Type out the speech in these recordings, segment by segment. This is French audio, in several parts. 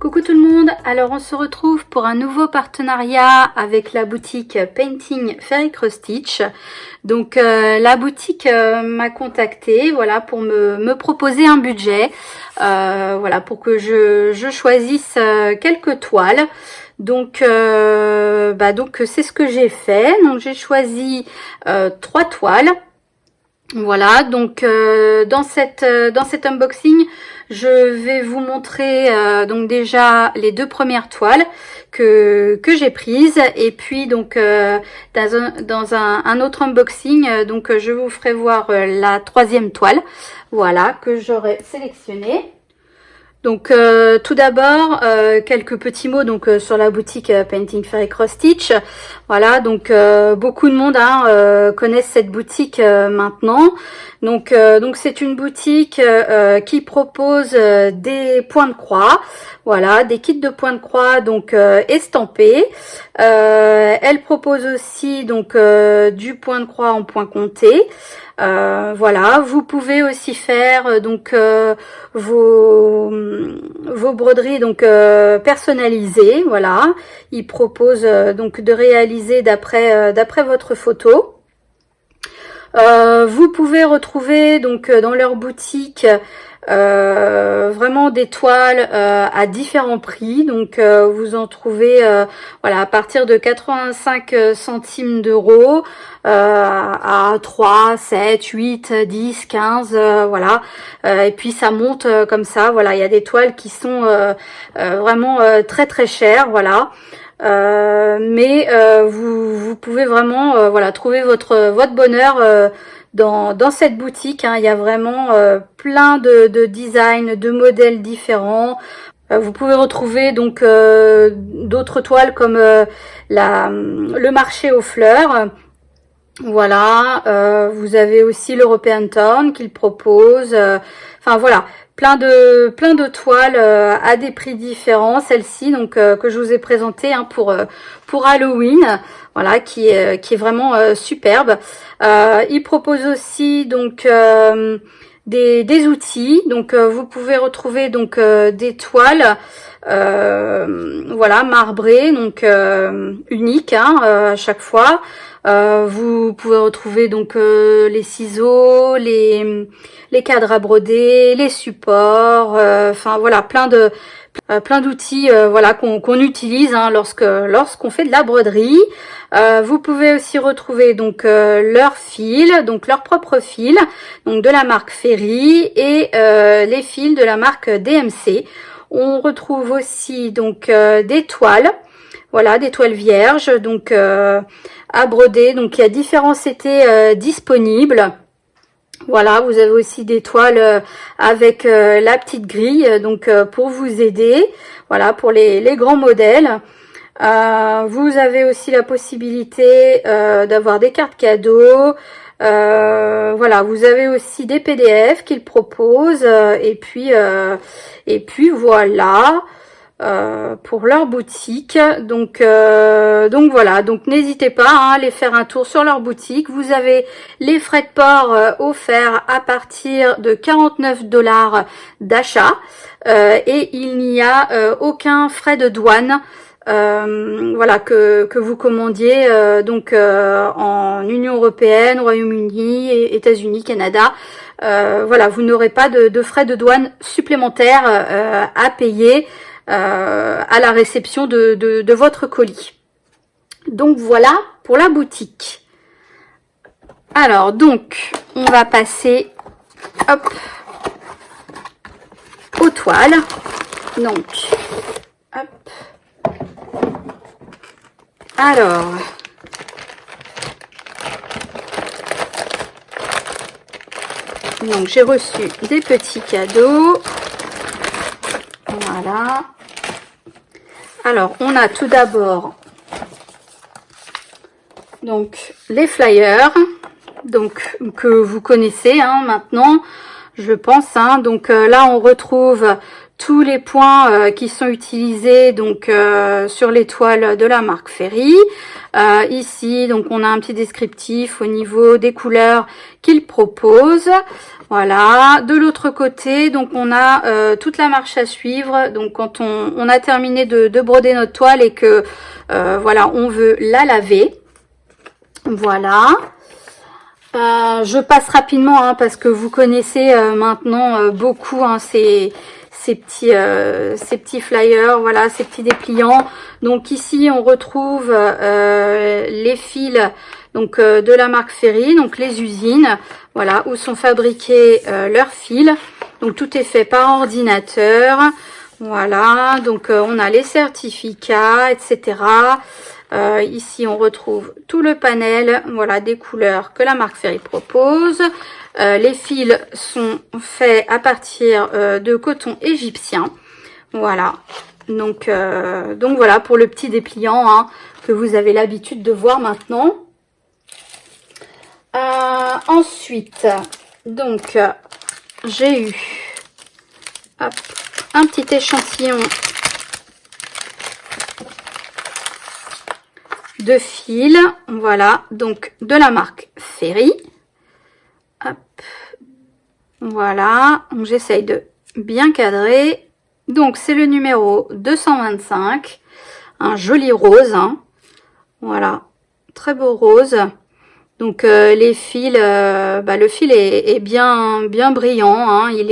Coucou tout le monde, alors on se retrouve pour un nouveau partenariat avec la boutique Painting Fairy Cross Stitch. Donc la boutique m'a contacté, voilà, pour me proposer un budget, voilà, pour que je choisisse quelques toiles. Donc c'est ce que j'ai fait. Donc j'ai choisi 3 toiles. Voilà, donc dans cet unboxing, je vais vous montrer donc déjà les 2 premières toiles que j'ai prises, et puis donc dans un autre unboxing, donc je vous ferai voir la 3e toile, voilà, que j'aurai sélectionnée. Donc tout d'abord quelques petits mots donc sur la boutique Painting Fairy Cross Stitch. Voilà, donc beaucoup de monde connaissent cette boutique maintenant. Donc c'est une boutique qui propose des points de croix. Voilà, des kits de points de croix donc estampés. Elle propose aussi donc du point de croix en point compté. Voilà, vous pouvez aussi faire donc vos broderies donc personnalisées. Voilà, ils proposent donc de réaliser d'après votre photo. Vous pouvez retrouver donc dans leur boutique vraiment des toiles à différents prix. Donc vous en trouvez voilà, à partir de 85 centimes d'euros à 3, 7, 8, 10, 15, voilà. Et puis ça monte comme ça. Voilà, il y a des toiles qui sont vraiment très très chères, voilà. Mais vous pouvez vraiment voilà, trouver votre bonheur dans cette boutique, hein. Il y a vraiment plein de designs, de modèles différents. Vous pouvez retrouver donc d'autres toiles comme le marché aux fleurs. Voilà, vous avez aussi l'European Town qu'il propose. Enfin voilà, plein de toiles à des prix différents. Celle-ci donc que je vous ai présentée hein, pour Halloween. Voilà, qui est vraiment superbe. Il propose aussi donc des outils. Donc vous pouvez retrouver donc des toiles voilà, marbrées, donc uniques hein, à chaque fois. Vous pouvez retrouver donc les ciseaux, les cadres à broder, les supports, enfin voilà, plein d'outils voilà qu'on utilise hein, lorsqu'on fait de la broderie. Vous pouvez aussi retrouver donc leurs fils, donc leur propre fil, donc de la marque Ferry, et les fils de la marque DMC. On retrouve aussi donc des toiles. Voilà, des toiles vierges, donc à broder. Donc il y a différents CT disponibles. Voilà, vous avez aussi des toiles avec la petite grille, donc pour vous aider. Voilà, pour les grands modèles. Vous avez aussi la possibilité d'avoir des cartes cadeaux. Voilà, vous avez aussi des PDF qu'ils proposent. Et puis voilà. Pour leur boutique, donc voilà, donc n'hésitez pas hein, à aller faire un tour sur leur boutique. Vous avez les frais de port offerts à partir de 49 $ d'achat et il n'y a aucun frais de douane. Voilà, que vous commandiez donc en Union Européenne, Royaume-Uni, États-Unis, Canada. Voilà, vous n'aurez pas de frais de douane supplémentaires à payer à la réception de votre colis. Donc voilà pour la boutique. Alors donc on va passer hop aux toiles. Donc hop. Alors donc j'ai reçu des petits cadeaux. Voilà. Alors, on a tout d'abord donc les flyers, donc que vous connaissez hein, maintenant, je pense. Hein. Donc là, on retrouve tous les points qui sont utilisés donc sur les toiles de la marque Ferry. Ici, donc on a un petit descriptif au niveau des couleurs qu'il propose. Voilà, de l'autre côté, donc on a toute la marche à suivre. Donc quand on a terminé de broder notre toile et que voilà, on veut la laver. Voilà. Je passe rapidement hein, parce que vous connaissez maintenant beaucoup hein, ces petits flyers, voilà, ces petits dépliants. Donc ici on retrouve les fils donc de la marque Ferry, donc les usines, voilà, où sont fabriqués leurs fils. Donc tout est fait par ordinateur, voilà. Donc on a les certificats, etc. Ici on retrouve tout le panel, voilà, des couleurs que la marque Ferry propose. Les fils sont faits à partir de coton égyptien, voilà. Donc voilà pour le petit dépliant hein, que vous avez l'habitude de voir maintenant. Ensuite, donc j'ai eu hop, un petit échantillon de fils, voilà, donc de la marque Ferry. Hop, voilà, donc j'essaye de bien cadrer. Donc c'est le numéro 225, un joli rose, hein. Voilà, très beau rose. Donc les fils, le fil est bien brillant, hein. Il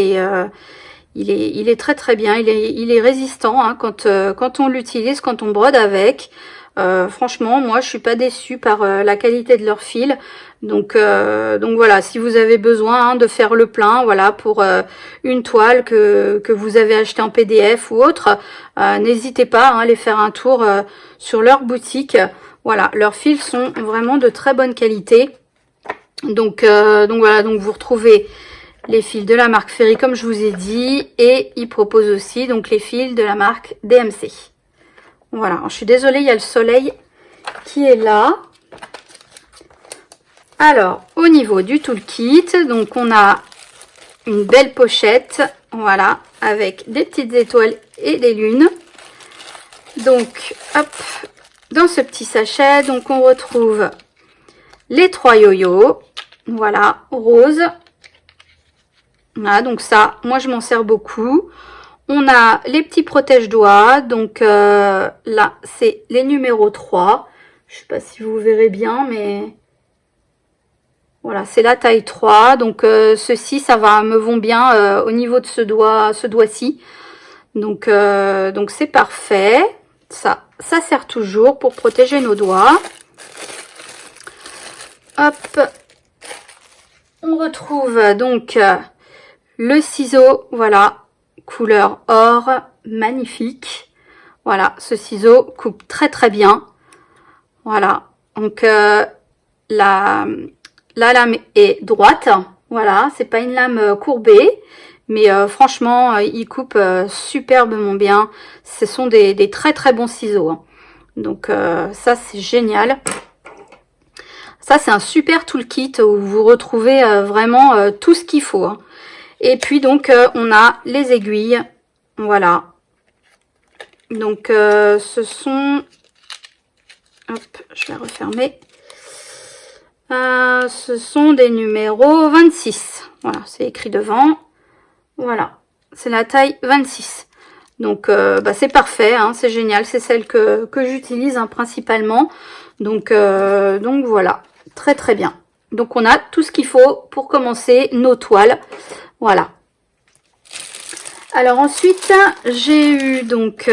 est très très bien, il est résistant hein, quand on l'utilise, quand on brode avec. Franchement, moi je suis pas déçue par la qualité de leur fil. Donc voilà, si vous avez besoin hein, de faire le plein, voilà, pour une toile que vous avez acheté en PDF ou autre, n'hésitez pas hein, à aller faire un tour sur leur boutique. Voilà, leurs fils sont vraiment de très bonne qualité. Donc voilà, donc vous retrouvez les fils de la marque Ferry comme je vous ai dit, et ils proposent aussi donc les fils de la marque DMC. Voilà, je suis désolée, il y a le soleil qui est là. Alors, au niveau du toolkit, donc on a une belle pochette, voilà, avec des petites étoiles et des lunes. Donc, hop, dans ce petit sachet, donc on retrouve les 3 yo-yo, voilà, rose. Voilà, donc ça, moi je m'en sers beaucoup. On a les petits protège-doigts, donc là, c'est les numéros 3. Je sais pas si vous verrez bien, mais voilà, c'est la taille 3. Donc ceux-ci, ça me vont bien au niveau de ce doigt-ci. Donc c'est parfait. Ça sert toujours pour protéger nos doigts. Hop, on retrouve donc le ciseau, voilà, couleur or, magnifique. Voilà, ce ciseau coupe très très bien. Voilà, donc la lame est droite. Voilà, c'est pas une lame courbée, mais franchement, il coupe superbement bien. Ce sont des très très bons ciseaux, hein. Donc ça c'est génial. Ça c'est un super toolkit où vous retrouvez vraiment tout ce qu'il faut, hein. Et puis donc on a les aiguilles, voilà. Donc ce sont, hop, je vais refermer. Ce sont des numéros 26. Voilà, c'est écrit devant. Voilà, c'est la taille 26. Donc c'est parfait, hein, c'est génial, c'est celle que j'utilise hein, principalement. Donc voilà, très très bien. Donc on a tout ce qu'il faut pour commencer nos toiles. Voilà. Alors ensuite, j'ai eu donc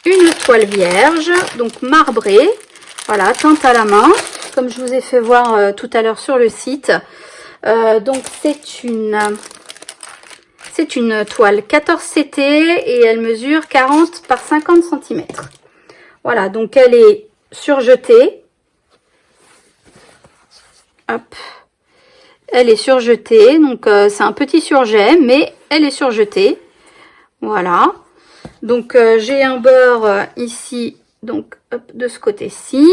une toile vierge, donc marbrée, voilà, teinte à la main, comme je vous ai fait voir tout à l'heure sur le site. Donc c'est une toile 14 CT et elle mesure 40 par 50 cm. Voilà, donc elle est surjetée. Hop. Elle est surjetée, donc c'est un petit surjet, mais elle est surjetée. Voilà. Donc j'ai un bord ici, donc hop, de ce côté-ci.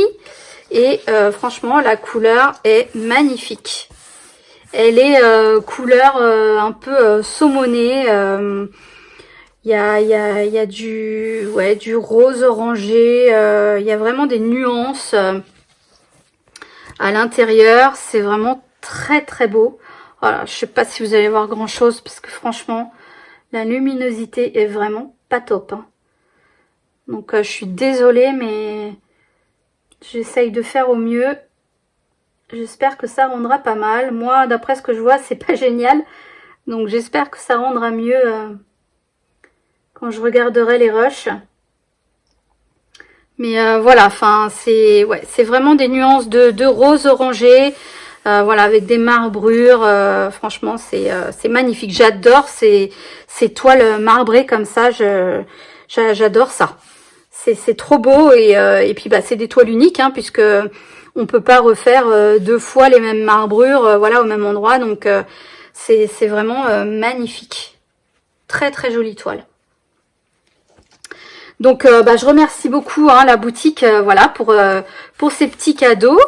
Et franchement, la couleur est magnifique. Elle est couleur un peu saumonée. Il y a du rose orangé. Il y a vraiment des nuances à l'intérieur. C'est vraiment très très beau. Voilà, je sais pas si vous allez voir grand chose parce que franchement, la luminosité est vraiment pas top. Hein. Donc je suis désolée, mais j'essaye de faire au mieux. J'espère que ça rendra pas mal. Moi, d'après ce que je vois, c'est pas génial. Donc j'espère que ça rendra mieux quand je regarderai les rushs. Mais voilà, enfin c'est vraiment des nuances de rose orangé. Voilà, avec des marbrures, franchement c'est magnifique, j'adore ces toiles marbrées comme ça, j'adore ça, c'est trop beau et puis bah c'est des toiles uniques hein, puisque on peut pas refaire deux fois les mêmes marbrures, voilà, au même endroit, donc c'est vraiment magnifique, très très jolie toile. Donc bah, je remercie beaucoup hein, la boutique, voilà, pour ces petits cadeaux.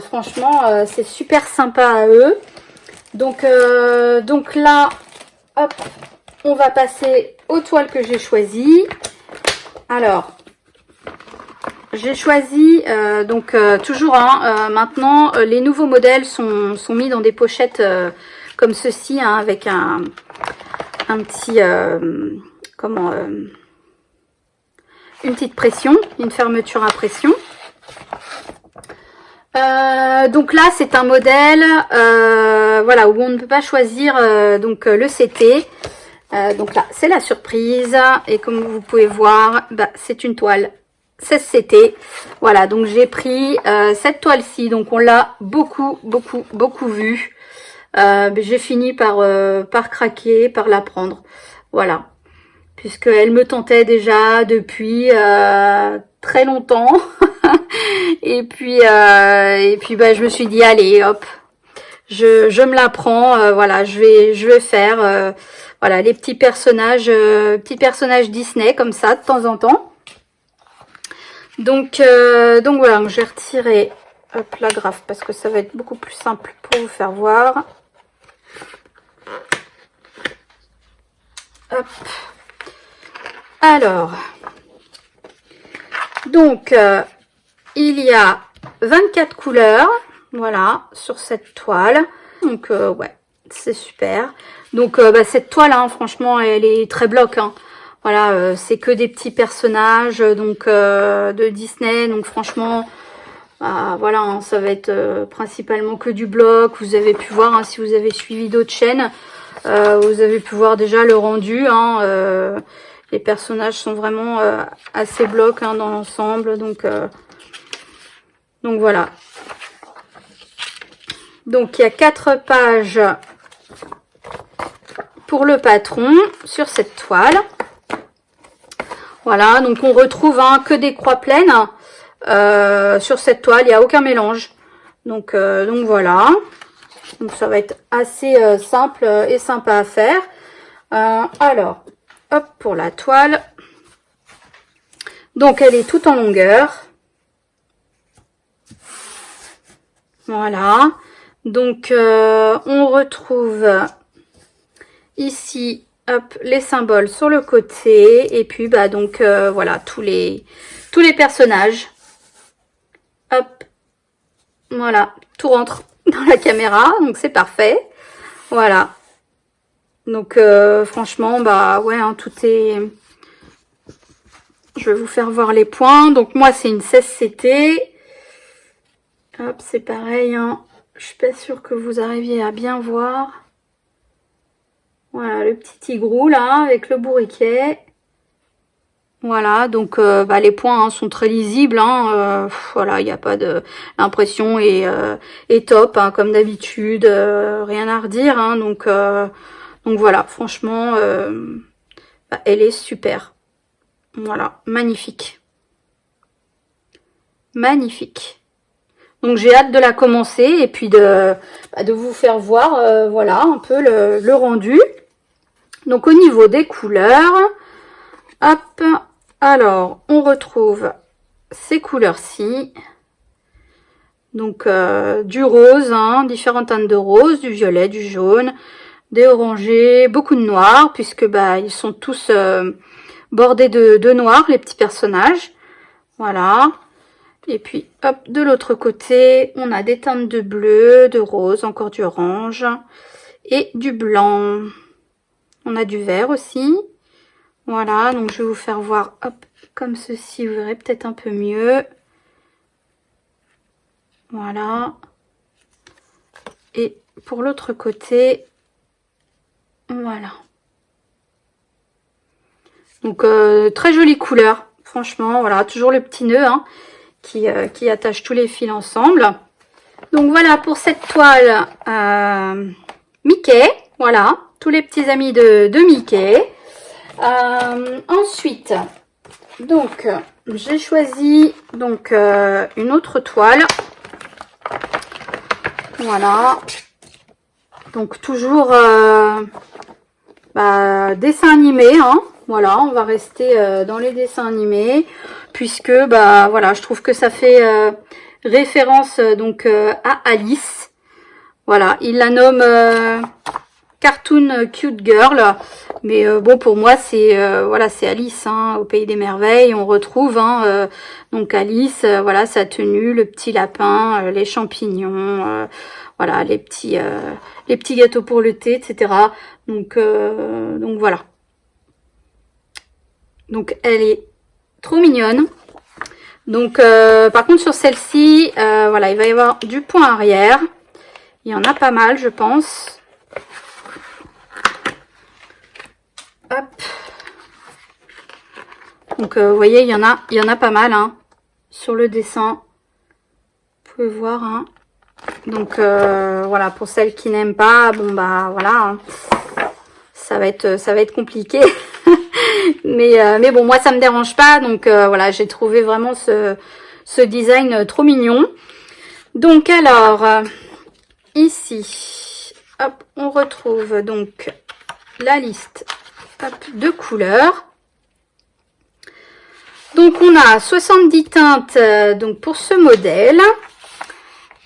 Franchement, c'est super sympa à eux. Donc là, hop, on va passer aux toiles que j'ai choisies. Alors, j'ai choisi, toujours, hein, maintenant, les nouveaux modèles sont mis dans des pochettes comme ceci, hein, avec un petit, une petite pression, une fermeture à pression. Donc là c'est un modèle voilà, où on ne peut pas choisir le CT. Donc là c'est la surprise et comme vous pouvez voir, bah, c'est une toile 16 CT. Voilà, donc j'ai pris cette toile-ci, donc on l'a beaucoup vu. J'ai fini par craquer, par la prendre. Voilà, puisqu'elle me tentait déjà depuis très longtemps. et puis bah, je me suis dit allez hop, je me la prends, voilà, je vais faire voilà les petits personnages Disney comme ça de temps en temps. Donc voilà, je vais retirer hop, la grappe parce que ça va être beaucoup plus simple pour vous faire voir. Hop. Alors, donc il y a 24 couleurs, voilà, sur cette toile. Donc ouais, c'est super. Donc bah, cette toile, hein, franchement, elle est très bloc. Hein. Voilà, c'est que des petits personnages donc de Disney. Donc franchement, voilà, hein, ça va être principalement que du bloc. Vous avez pu voir, hein, si vous avez suivi d'autres chaînes, vous avez pu voir déjà le rendu. Hein, les personnages sont vraiment assez blocs hein, dans l'ensemble. Donc voilà. Donc il y a 4 pages pour le patron sur cette toile. Voilà, donc on retrouve hein, que des croix pleines sur cette toile, il n'y a aucun mélange. Donc voilà. Donc ça va être assez simple et sympa à faire. Alors, hop, pour la toile. Donc elle est toute en longueur. Voilà. Donc on retrouve ici hop, les symboles sur le côté. Et puis bah donc voilà, tous les personnages. Hop. Voilà, tout rentre dans la caméra, donc c'est parfait. Voilà. Donc franchement, bah ouais, hein, tout est... Je vais vous faire voir les points. Donc moi, c'est une 16 CT. Hop, c'est pareil, hein. Je suis pas sûre que vous arriviez à bien voir. Voilà, le petit tigrou, là, avec le bourriquet. Voilà, donc bah, les points hein, sont très lisibles. Hein, voilà, il n'y a pas de... L'impression est top, hein, comme d'habitude. Rien à redire. Hein, donc voilà, franchement, bah, elle est super. Voilà, magnifique. Magnifique. Donc j'ai hâte de la commencer et puis de vous faire voir voilà un peu le rendu. Donc au niveau des couleurs, hop, alors on retrouve ces couleurs-ci. Donc du rose, hein, différentes teintes de rose, du violet, du jaune, des orangés, beaucoup de noir puisque bah ils sont tous bordés de noir, les petits personnages. Voilà. Et puis, hop, de l'autre côté, on a des teintes de bleu, de rose, encore du orange et du blanc. On a du vert aussi. Voilà, donc je vais vous faire voir, hop, comme ceci, vous verrez peut-être un peu mieux. Voilà. Et pour l'autre côté, voilà. Donc, très jolie couleur, franchement. Voilà, toujours le petit nœud hein, qui attache tous les fils ensemble. Donc, voilà pour cette toile Mickey. Voilà, tous les petits amis de Mickey. Ensuite, donc, j'ai choisi donc une autre toile. Voilà. Donc, toujours dessin animé, hein. Voilà, on va rester dans les dessins animés, puisque voilà, je trouve que ça fait référence donc à Alice. Voilà, il la nomme Cartoon Cute Girl, mais bon pour moi c'est voilà, c'est Alice hein, au pays des merveilles. On retrouve hein, donc Alice, voilà sa tenue, le petit lapin, les champignons, voilà les petits gâteaux pour le thé, etc. Donc voilà. Donc elle est trop mignonne. Donc par contre sur celle-ci, voilà, il va y avoir du point arrière. Il y en a pas mal, je pense. Hop. Donc vous voyez, il y en a pas mal hein, sur le dessin. Vous pouvez voir. Hein. Donc voilà, pour celles qui n'aiment pas, bon voilà, hein, ça va être compliqué. mais bon, moi ça me dérange pas. Donc voilà, j'ai trouvé vraiment ce design trop mignon. Donc alors ici, hop, on retrouve donc la liste hop, de couleurs. Donc on a 70 teintes donc pour ce modèle.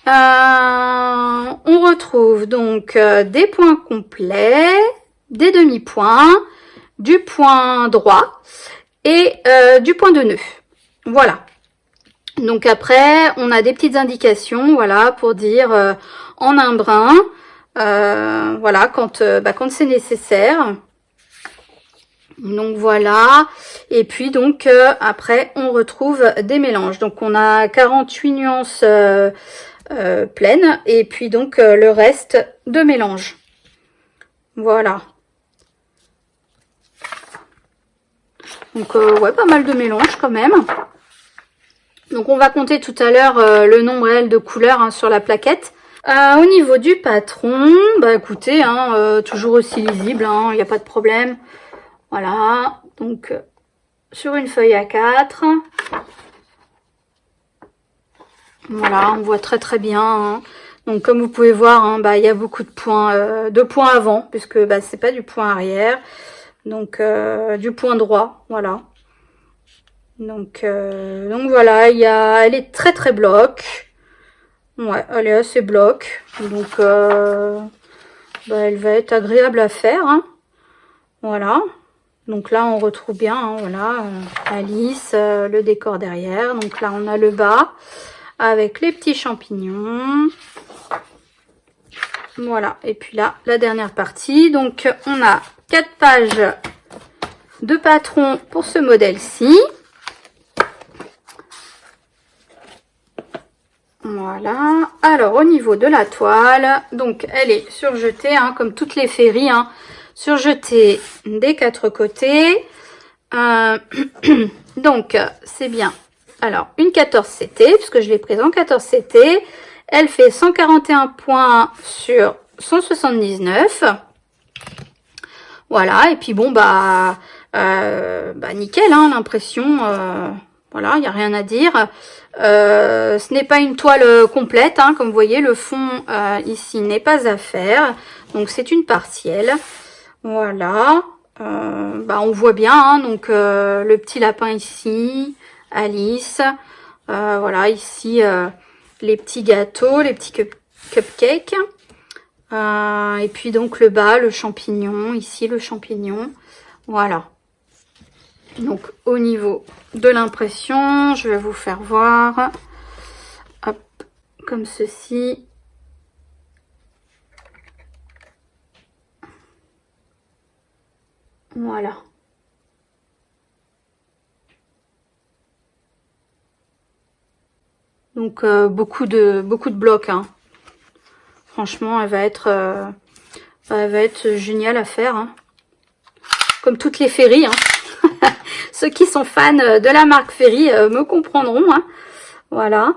On retrouve donc des points complets, des demi-points, du point droit et du point de nœud. Voilà. Donc après, on a des petites indications, voilà, pour dire en un brin, voilà, quand c'est nécessaire. Donc voilà, et puis donc après on retrouve des mélanges. Donc on a 48 nuances pleines et puis donc le reste de mélange. Voilà. Donc ouais, pas mal de mélanges quand même. Donc on va compter tout à l'heure le nombre réel de couleurs hein, sur la plaquette. Au niveau du patron, écoutez, hein, toujours aussi lisible, il n'y a pas de problème. Voilà, donc sur une feuille A4. Voilà, on voit très très bien. Hein. Donc comme vous pouvez voir, hein, il y a beaucoup de points avant, puisque c'est pas du point arrière. Donc du point droit, voilà. Donc voilà, elle est très très bloc. Ouais, elle est assez bloc. Donc elle va être agréable à faire. Hein. Voilà. Donc là, on retrouve bien, hein, voilà, Alice, le décor derrière. Donc là, on a le bas avec les petits champignons. Voilà, et puis là, la dernière partie. Donc, on a 4 pages de patron pour ce modèle-ci. Voilà. Alors, au niveau de la toile, donc, elle est surjetée, hein, comme toutes les féeries, hein, surjetée des 4 côtés. Donc, c'est bien. Alors, une 14 CT, puisque je l'ai prise en 14 CT. Elle fait 141 points sur 179. Voilà, et puis bon, nickel, hein, l'impression. Voilà, il n'y a rien à dire. Ce n'est pas une toile complète, hein, comme vous voyez, le fond ici n'est pas à faire. Donc, c'est une partielle. Voilà. On voit bien, hein, donc le petit lapin ici, Alice. Voilà, ici, les petits gâteaux, les petits cupcakes. Et puis donc le bas, le champignon, ici le champignon. Voilà. Donc au niveau de l'impression, je vais vous faire voir. Hop, comme ceci. Voilà. Donc beaucoup de blocs, hein. Franchement, elle va être géniale à faire, hein. Comme toutes les Ferry, hein. Ceux qui sont fans de la marque Ferry me comprendront, hein. Voilà.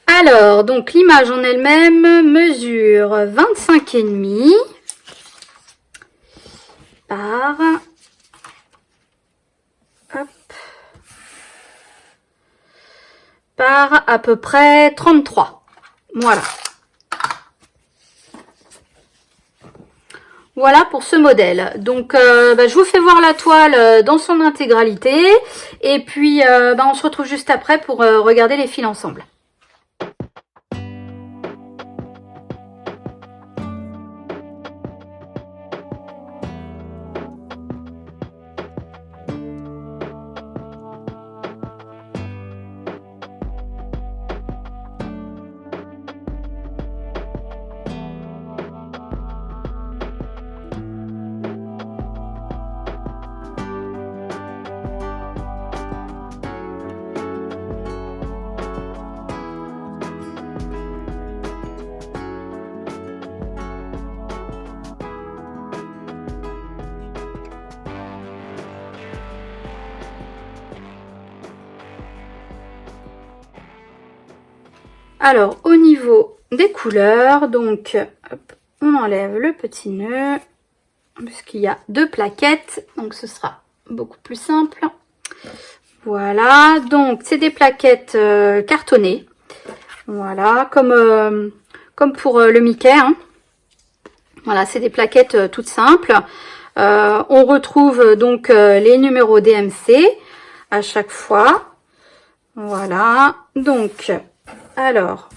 Alors, donc l'image en elle-même mesure 25,5 par à peu près 33. Voilà. Voilà pour ce modèle. Donc, je vous fais voir la toile dans son intégralité. Et puis, on se retrouve juste après pour regarder les fils ensemble. Alors, au niveau des couleurs, donc, hop, on enlève le petit nœud, puisqu'il y a 2 plaquettes, donc ce sera beaucoup plus simple. Voilà, donc c'est des plaquettes cartonnées. Voilà, comme pour le Mickey, hein. Voilà, c'est des plaquettes toutes simples. On retrouve donc les numéros DMC à chaque fois. Voilà, donc... Alors,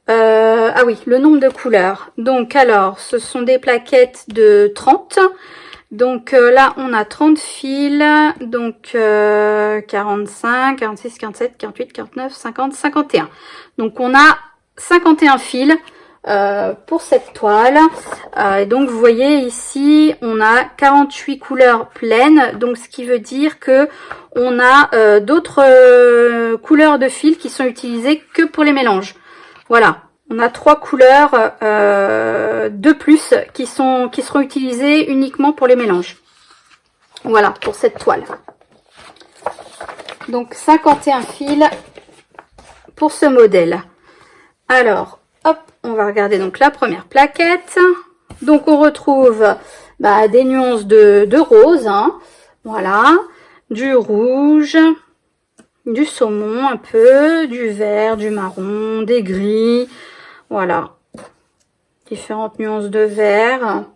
ah oui, le nombre de couleurs. Donc, alors, ce sont des plaquettes de 30. Donc, là, on a 30 fils. Donc, 45, 46, 47, 48, 49, 50, 51. Donc, on a 51 fils pour cette toile. Et donc, vous voyez ici, on a 48 couleurs pleines. Donc, ce qui veut dire que on a d'autres couleurs de fils qui sont utilisées que pour les mélanges. Voilà, on a 3 couleurs de plus qui seront utilisées uniquement pour les mélanges. Voilà, pour cette toile. Donc 51 fils pour ce modèle. Alors, hop, on va regarder donc la première plaquette. Donc on retrouve des nuances de rose, hein. Voilà. Du rouge, du saumon un peu, du vert, du marron, des gris, voilà, différentes nuances de vert.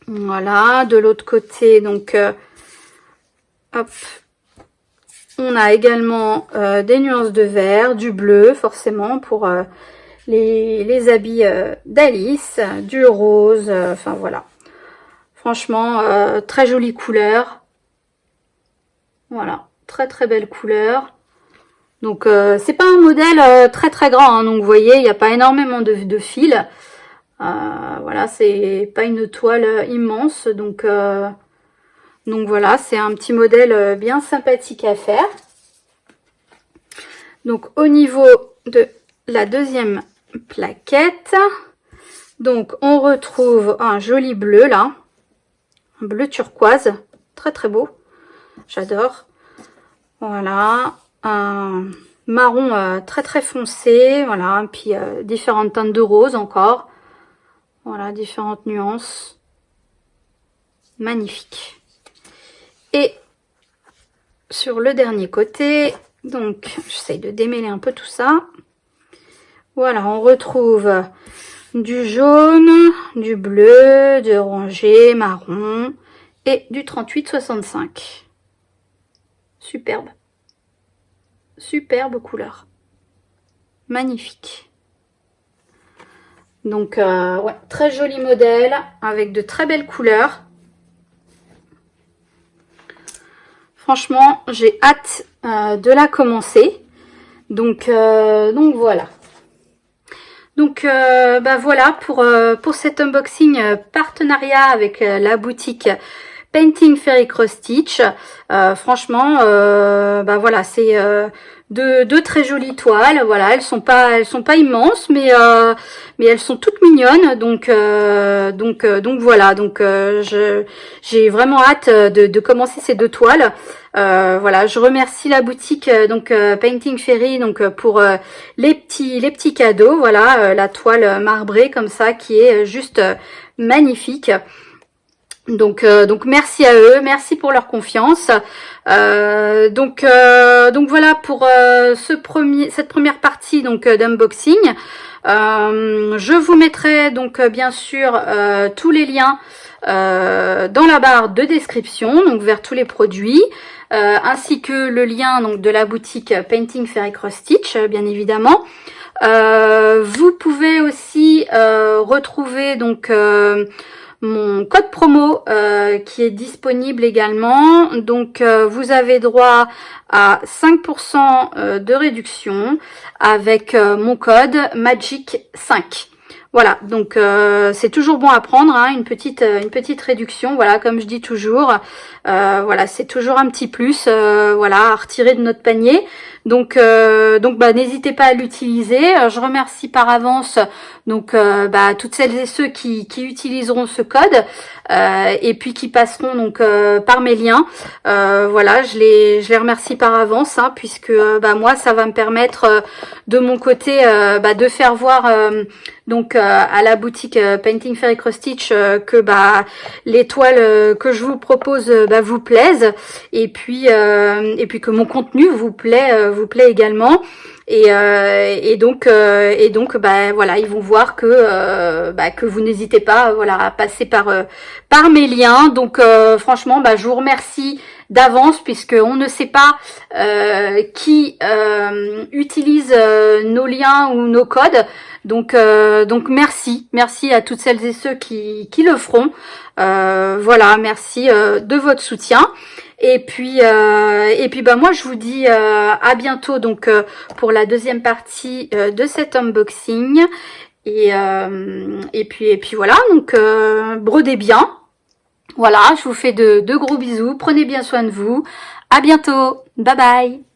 Voilà, de l'autre côté, donc, hop, on a également des nuances de vert, du bleu, forcément, pour les habits d'Alice, du rose, enfin voilà. Franchement, très jolie couleur. Voilà, très très belle couleur. Donc c'est pas un modèle très très grand, hein, donc vous voyez, il n'y a pas énormément de fils. Voilà, c'est pas une toile immense, donc voilà, c'est un petit modèle bien sympathique à faire. Donc au niveau de la deuxième plaquette, donc on retrouve un joli bleu là, un bleu turquoise, très très beau. J'adore. Voilà, un marron très très foncé, voilà, puis différentes teintes de rose encore. Voilà, différentes nuances. Magnifique. Et sur le dernier côté, donc j'essaye de démêler un peu tout ça. Voilà, on retrouve du jaune, du bleu, du orangé, marron et du 38-65. Superbe. Superbe couleur. Magnifique. Donc, ouais, très joli modèle avec de très belles couleurs. Franchement, j'ai hâte de la commencer. Donc voilà. Donc bah voilà pour cet unboxing partenariat avec la boutique Painting Fairy Cross Stitch. Franchement, bah voilà, c'est deux très jolies toiles. Voilà, elles sont pas immenses, mais elles sont toutes mignonnes. Donc voilà. Donc j'ai vraiment hâte de commencer ces deux toiles. Voilà, je remercie la boutique Painting Fairy pour les petits cadeaux. Voilà, la toile marbrée comme ça qui est juste magnifique. Donc merci à eux, merci pour leur confiance. Donc voilà pour cette première partie d'unboxing. Je vous mettrai bien sûr tous les liens dans la barre de description, donc vers tous les produits, ainsi que le lien de la boutique Painting Fairy Cross Stitch, bien évidemment. Vous pouvez aussi retrouver mon code promo qui est disponible également. Donc vous avez droit à 5% de réduction avec mon code MAGIC5. Voilà, donc c'est toujours bon à prendre, hein, une petite réduction, voilà, comme je dis toujours. Voilà, c'est toujours un petit plus, voilà, à retirer de notre panier. Donc bah n'hésitez pas à l'utiliser. Je remercie par avance bah toutes celles et ceux qui utiliseront ce code et puis qui passeront par mes liens. Voilà, je les remercie par avance, hein, puisque bah moi ça va me permettre de mon côté de faire voir à la boutique Painting Fairy Cross Stitch que bah les toiles que je vous propose vous plaisent, et puis que mon contenu vous plaît également. Et donc bah voilà, ils vont voir que vous n'hésitez pas, voilà, à passer par mes liens. Donc franchement, bah je vous remercie d'avance, puisque on ne sait pas qui utilise nos liens ou nos codes. Donc merci à toutes celles et ceux qui le feront. Voilà, merci de votre soutien. Et puis bah moi je vous dis à bientôt pour la deuxième partie de cet unboxing. Et puis voilà, brodez bien. Voilà, je vous fais de gros bisous. Prenez bien soin de vous. À bientôt. Bye bye.